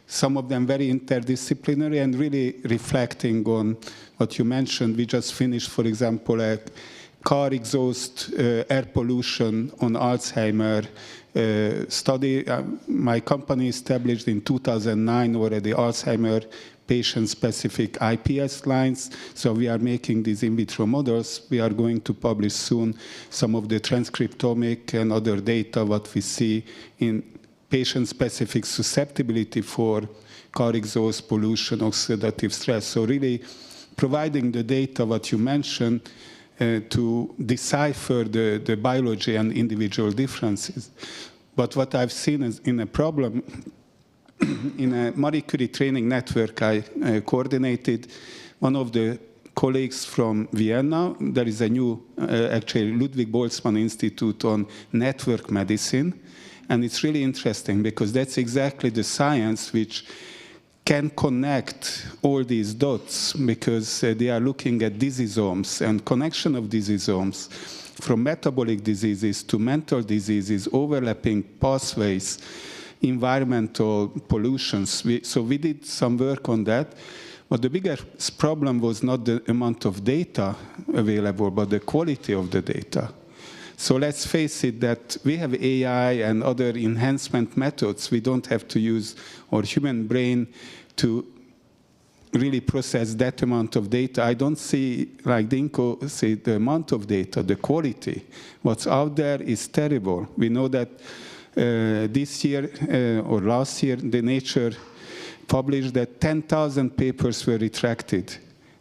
Speaker 7: some of them very interdisciplinary and really reflecting on what you mentioned. We just finished, for example, a car exhaust air pollution on Alzheimer study. My company established in 2009 already Alzheimer patient-specific IPS lines. So we are making these in vitro models. We are going to publish soon some of the transcriptomic and other data, what we see in patient-specific susceptibility for car exhaust pollution, oxidative stress. So really providing the data, what you mentioned, to decipher the biology and individual differences. But what I've seen is in a problem, in a Marie Curie training network I coordinated, one of the colleagues from Vienna, there is a new, actually, Ludwig Boltzmann Institute on network medicine. And it's really interesting because that's exactly the science which can connect all these dots, because they are looking at diseasomes and connection of diseasomes from metabolic diseases to mental diseases, overlapping pathways, environmental pollutions. So we did some work on that, but the biggest problem was not the amount of data available, but the quality of the data. So let's face it that we have AI and other enhancement methods. We don't have to use our human brain to really process that amount of data. I don't see, like Dinko said, the amount of data, the quality. What's out there is terrible. We know that this year or last year, the Nature published that 10,000 papers were retracted.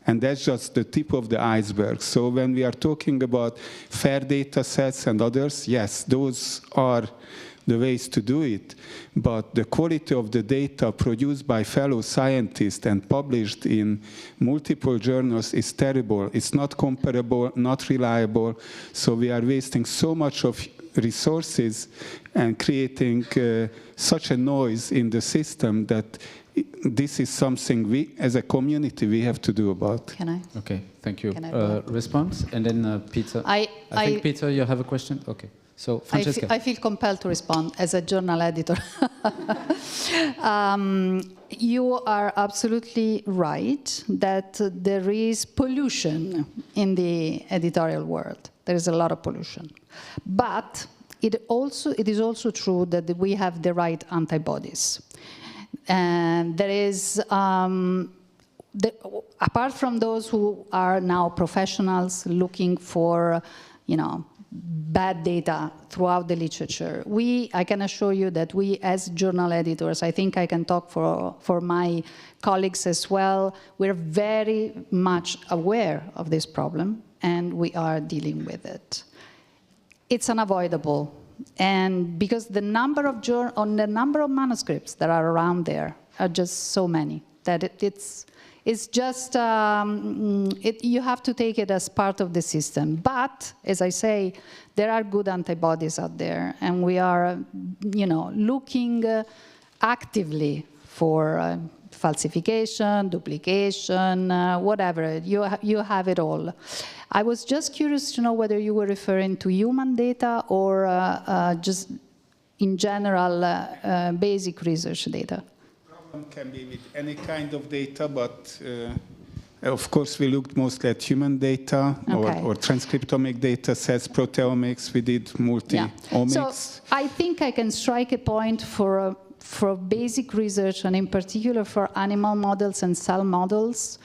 Speaker 7: And that's just the tip of the iceberg. So when we are talking about fair data sets and others, yes, those are the ways to do it. But the quality of the data produced by fellow scientists and published in multiple journals is terrible. It's not comparable, not reliable. So we are wasting so much of resources and creating such a noise in the system that this is something we, as a community, we have to do about.
Speaker 3: Can I?
Speaker 2: Okay, thank you. Response, and then Peter. I think, Peter, you have a question? Okay. So, Francesca.
Speaker 3: I feel compelled to respond as a journal editor. You are absolutely right that there is pollution in the editorial world. There is a lot of pollution. But it is also true that we have the right antibodies. And there is, apart from those who are now professionals looking for, bad data throughout the literature, I can assure you that we as journal editors, I think I can talk for my colleagues as well, we're very much aware of this problem and we are dealing with it. It's unavoidable. And because the number of manuscripts that are around there are just so many that it's just you have to take it as part of the system. But as I say, there are good antibodies out there, and we are, looking actively for falsification, duplication, whatever. You have it all. I was just curious to know whether you were referring to human data or just in general basic research data.
Speaker 7: The problem can be with any kind of data, but of course we looked mostly at human data or transcriptomic data sets, proteomics, we did multi-omics.
Speaker 3: So I think I can strike a point for basic research, and in particular for animal models and cell models,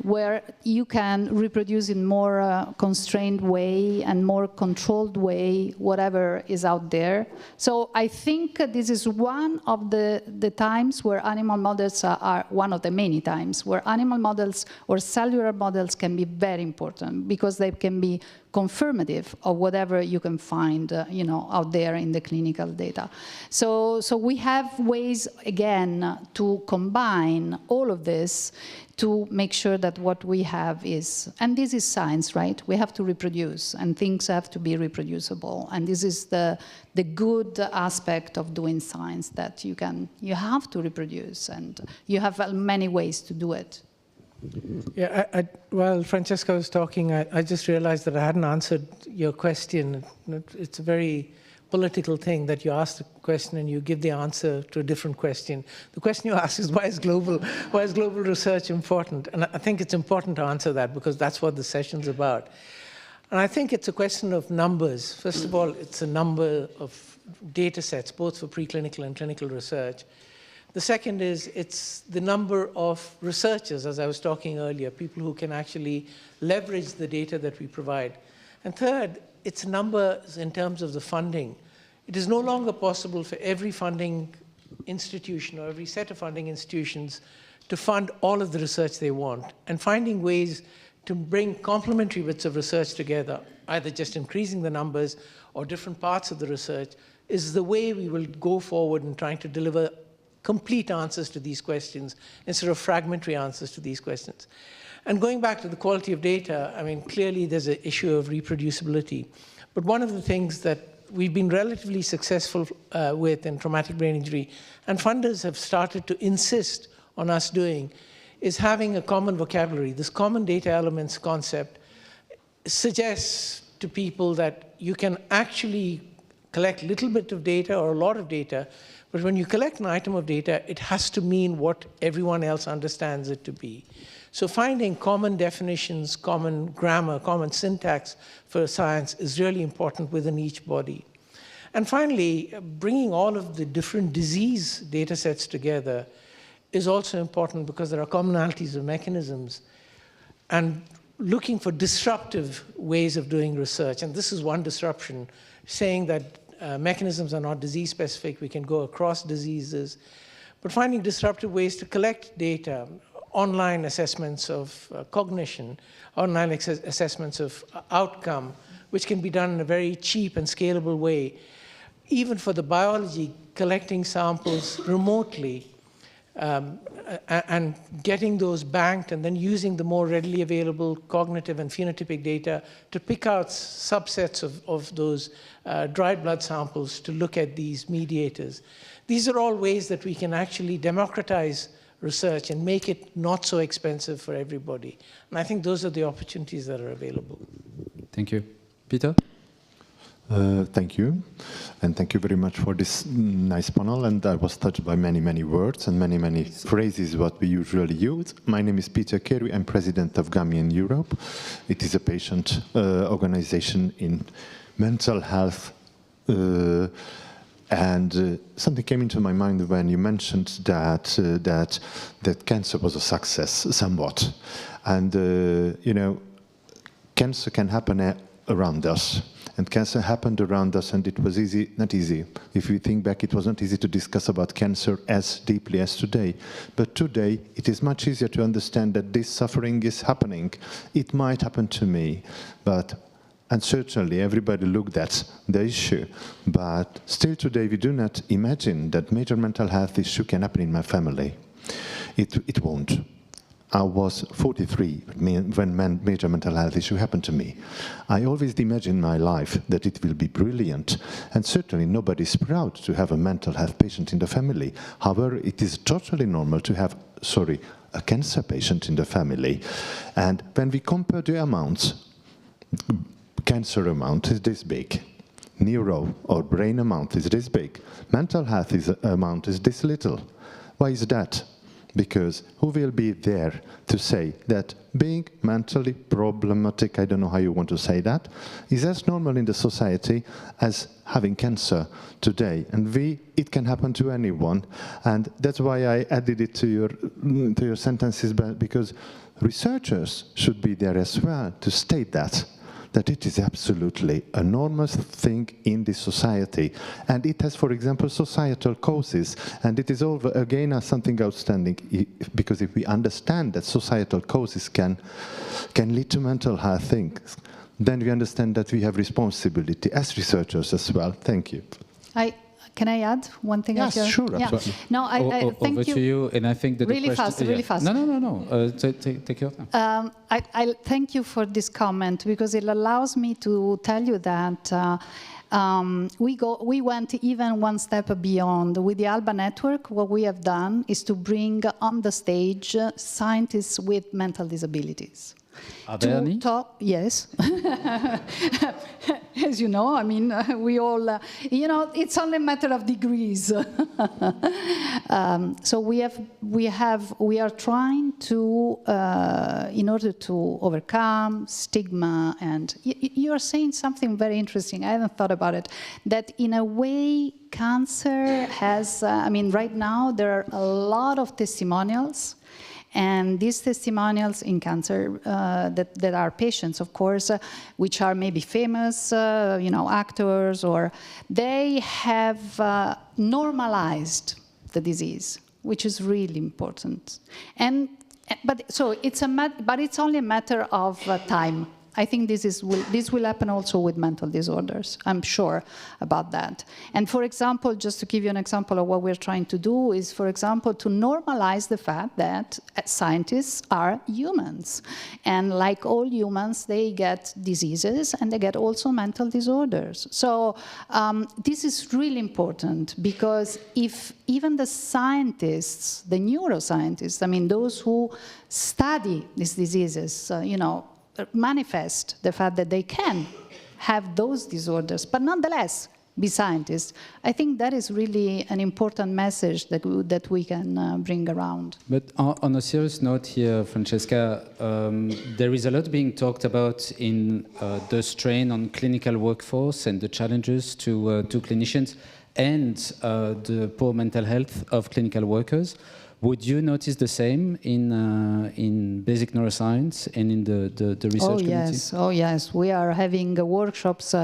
Speaker 3: where you can reproduce in more constrained way and more controlled way whatever is out there. So I think this is one of the times where animal models are one of the many times where animal models or cellular models can be very important, because they can be confirmative of whatever you can find, out there in the clinical data. So we have ways, again, to combine all of this to make sure that what we have is, and this is science, right? We have to reproduce, and things have to be reproducible. And this is the good aspect of doing science, that you have to reproduce, and you have many ways to do it.
Speaker 4: Yeah, while Francesca was talking, I just realized that I hadn't answered your question. It's a very political thing that you ask the question and you give the answer to a different question. The question you ask is, why is global research important? And I think it's important to answer that, because that's what the session's about. And I think it's a question of numbers. First of all, it's a number of data sets, both for preclinical and clinical research. The second is, it's the number of researchers, as I was talking earlier, people who can actually leverage the data that we provide. And third, it's numbers in terms of the funding. It is no longer possible for every funding institution or every set of funding institutions to fund all of the research they want. And finding ways to bring complementary bits of research together, either just increasing the numbers or different parts of the research, is the way we will go forward in trying to deliver complete answers to these questions instead of fragmentary answers to these questions. And going back to the quality of data, I mean, clearly there's an issue of reproducibility. But one of the things that we've been relatively successful with in traumatic brain injury, and funders have started to insist on us doing, is having a common vocabulary. This common data elements concept suggests to people that you can actually collect a little bit of data or a lot of data, but when you collect an item of data, it has to mean what everyone else understands it to be. So finding common definitions, common grammar, common syntax for science is really important within each body. And finally, bringing all of the different disease data sets together is also important, because there are commonalities of mechanisms, and looking for disruptive ways of doing research. And this is one disruption, saying that mechanisms are not disease-specific, we can go across diseases, but finding disruptive ways to collect data, online assessments of cognition, online assessments of outcome, which can be done in a very cheap and scalable way. Even for the biology, collecting samples remotely and getting those banked, and then using the more readily available cognitive and phenotypic data to pick out subsets of those dried blood samples to look at these mediators. These are all ways that we can actually democratize research and make it not so expensive for everybody. And I think those are the opportunities that are available.
Speaker 2: Thank you. Peter?
Speaker 8: Thank you. And thank you very much for this nice panel. And I was touched by many, many words and many, many phrases what we usually use. My name is Peter Kerry. I'm president of GAMI in Europe. It is a patient organization in mental health. And something came into my mind when you mentioned that cancer was a success, somewhat. And, cancer can happen around us. And cancer happened around us, and it was easy, not easy. If you think back, it was not easy to discuss about cancer as deeply as today. But today, it is much easier to understand that this suffering is happening. It might happen to me, and certainly everybody looked at the issue. But still today, we do not imagine that major mental health issue can happen in my family. It won't. I was 43 when major mental health issue happened to me. I always imagined my life that it will be brilliant, and certainly nobody is proud to have a mental health patient in the family. However, it is totally normal to have, a cancer patient in the family. And when we compare the amounts, cancer amount is this big, neuro or brain amount is this big, mental health amount is this little. Why is that? Because who will be there to say that being mentally problematic, I don't know how you want to say that, is as normal in the society as having cancer today. And it can happen to anyone. And that's why I added it to your sentences, because researchers should be there as well to state that it is absolutely a normal thing in this society. And it has, for example, societal causes. And it is again something outstanding, because if we understand that societal causes can lead to mental health things, then we understand that we have responsibility as researchers as well. Thank you.
Speaker 3: Can I add one thing?
Speaker 8: Yes, sure, absolutely.
Speaker 3: Yeah. No, I thank
Speaker 2: over
Speaker 3: you.
Speaker 2: to you, and I think that
Speaker 3: really
Speaker 2: the question,
Speaker 3: really fast.
Speaker 2: No. Take your time.
Speaker 3: I thank you for this comment, because it allows me to tell you that we went even one step beyond. With the ALBA network, what we have done is to bring on the stage scientists with mental disabilities.
Speaker 2: Are there any?
Speaker 3: Yes. As you know, I mean, we all, it's only a matter of degrees. So we are trying to, in order to overcome stigma, and you're saying something very interesting. I haven't thought about it. That in a way, cancer has, right now there are a lot of testimonials. And these testimonials in cancer that are patients, of course, which are maybe famous, actors, or they have normalized the disease, which is really important. But it's only a matter of time. I think this will happen also with mental disorders. I'm sure about that. And for example, just to give you an example of what we're trying to do is, for example, to normalize the fact that scientists are humans. And like all humans, they get diseases and they get also mental disorders. So this is really important, because if even the scientists, the neuroscientists, those who study these diseases, manifest the fact that they can have those disorders, but nonetheless be scientists. I think that is really an important message that we can bring around.
Speaker 2: But on a serious note here, Francesca, there is a lot being talked about in the strain on clinical workforce and the challenges to clinicians and the poor mental health of clinical workers. Would you notice the same in basic neuroscience and in the research community?
Speaker 3: Oh yes, we are having workshops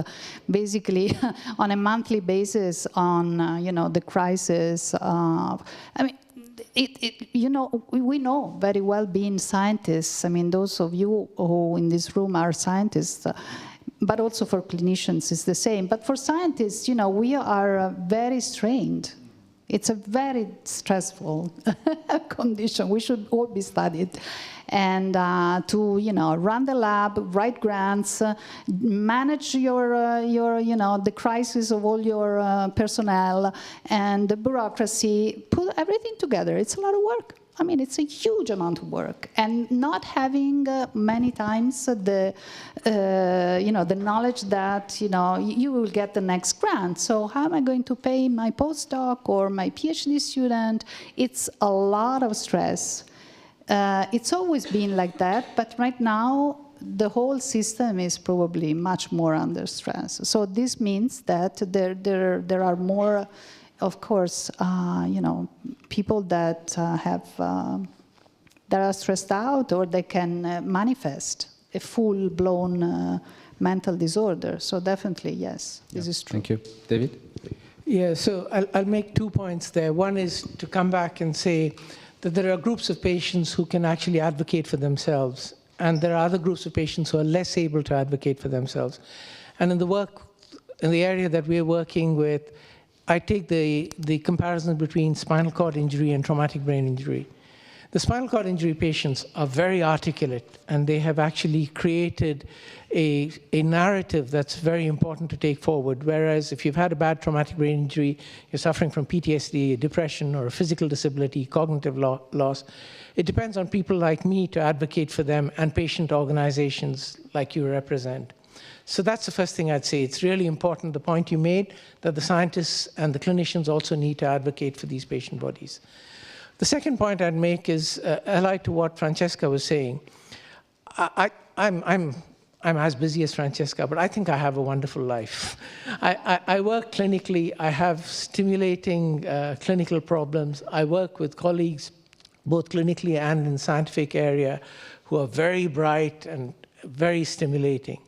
Speaker 3: basically on a monthly basis on the crisis. We know very well, being scientists. Those of you who in this room are scientists. But also for clinicians, it's the same. But for scientists, we are very strained. It's a very stressful condition. We should all be studied. And to run the lab, write grants, manage the crisis of all your personnel and the bureaucracy, put everything together. It's a lot of work. It's a huge amount of work, and not having many times the knowledge that you will get the next grant. So how am I going to pay my postdoc or my PhD student? It's a lot of stress. It's always been like that, but right now the whole system is probably much more under stress. So this means that there are more, of course, people that that are stressed out, or they can manifest a full-blown mental disorder. So definitely, yes, this is true.
Speaker 2: Thank you. David?
Speaker 4: Yeah, so I'll make 2 points there. One is to come back and say that there are groups of patients who can actually advocate for themselves, and there are other groups of patients who are less able to advocate for themselves. And in the area that we're working with, I take the comparison between spinal cord injury and traumatic brain injury. The spinal cord injury patients are very articulate, and they have actually created a narrative that's very important to take forward. Whereas if you've had a bad traumatic brain injury, you're suffering from PTSD, depression, or a physical disability, cognitive loss, it depends on people like me to advocate for them and patient organizations like you represent. So that's the first thing I'd say. It's really important, the point you made, that the scientists and the clinicians also need to advocate for these patient bodies. The second point I'd make is allied to what Francesca was saying. I'm as busy as Francesca, but I think I have a wonderful life. I work clinically. I have stimulating clinical problems. I work with colleagues, both clinically and in the scientific area, who are very bright and very stimulating.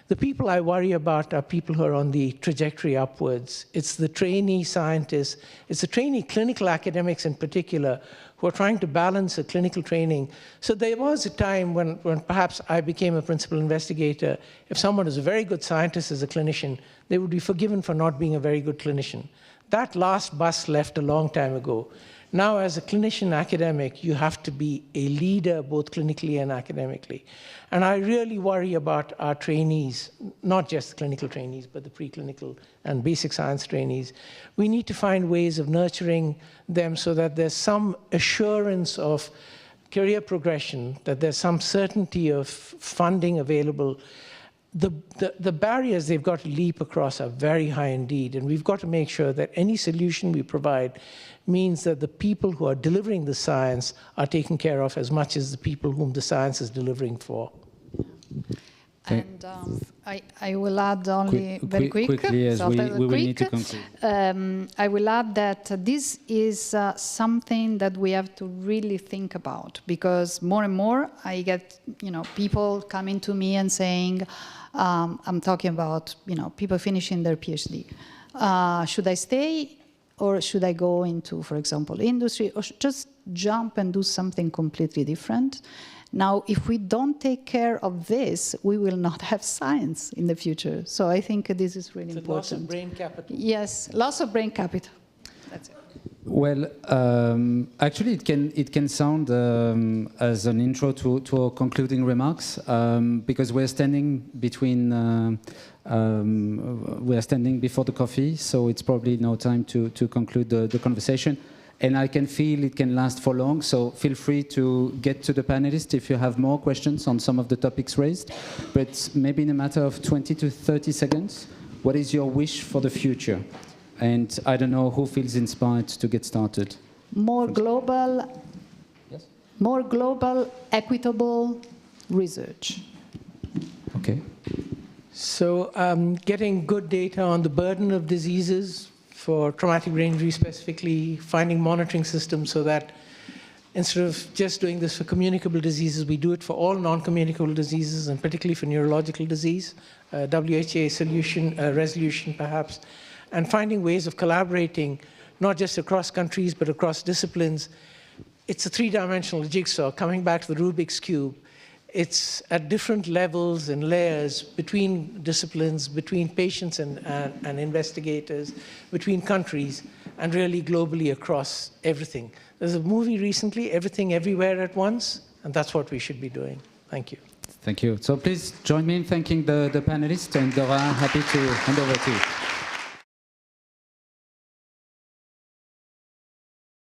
Speaker 4: The people I worry about are people who are on the trajectory upwards. It's the trainee scientists, it's the trainee clinical academics in particular, who are trying to balance a clinical training. So there was a time when perhaps I became a principal investigator. If someone is a very good scientist as a clinician, they would be forgiven for not being a very good clinician. That last bus left a long time ago. Now, as a clinician academic, you have to be a leader both clinically and academically. And I really worry about our trainees, not just the clinical trainees, but the preclinical and basic science trainees. We need to find ways of nurturing them so that there's some assurance of career progression, that there's some certainty of funding available. The barriers they've got to leap across are very high indeed, and we've got to make sure that any solution we provide means that the people who are delivering the science are taken care of as much as the people whom the science is delivering for.
Speaker 3: And I will add only very
Speaker 2: quickly, as we will need to conclude.
Speaker 3: I will add that this is something that we have to really think about, because more and more I get people coming to me and saying, I'm talking about people finishing their PhD. Should I stay or should I go into, for example, industry, or just jump and do something completely different? Now, if we don't take care of this, we will not have science in the future. So I think this is really important.
Speaker 4: Loss of brain capital.
Speaker 3: Yes, loss of brain capital. That's it.
Speaker 2: Well, actually, it can sound as an intro to our concluding remarks, because we're standing before the coffee, so it's probably no time to conclude the conversation. And I can feel it can last for long, so feel free to get to the panelists if you have more questions on some of the topics raised. But maybe in a matter of 20 to 30 seconds, what is your wish for the future? And I don't know who feels inspired to get started.
Speaker 3: More global,
Speaker 2: yes?
Speaker 3: More global, equitable research.
Speaker 2: Okay.
Speaker 4: So getting good data on the burden of diseases for traumatic brain injury specifically, finding monitoring systems so that instead of just doing this for communicable diseases, we do it for all non-communicable diseases, and particularly for neurological disease, WHA solution, resolution perhaps, and finding ways of collaborating, not just across countries, but across disciplines. It's a three-dimensional jigsaw, coming back to the Rubik's Cube. It's at different levels and layers between disciplines, between patients and investigators, between countries, and really globally across everything. There's a movie recently, Everything Everywhere at Once, and that's what we should be doing. Thank you.
Speaker 2: Thank you. So please join me in thanking the panelists, and Dora, happy to hand over to you.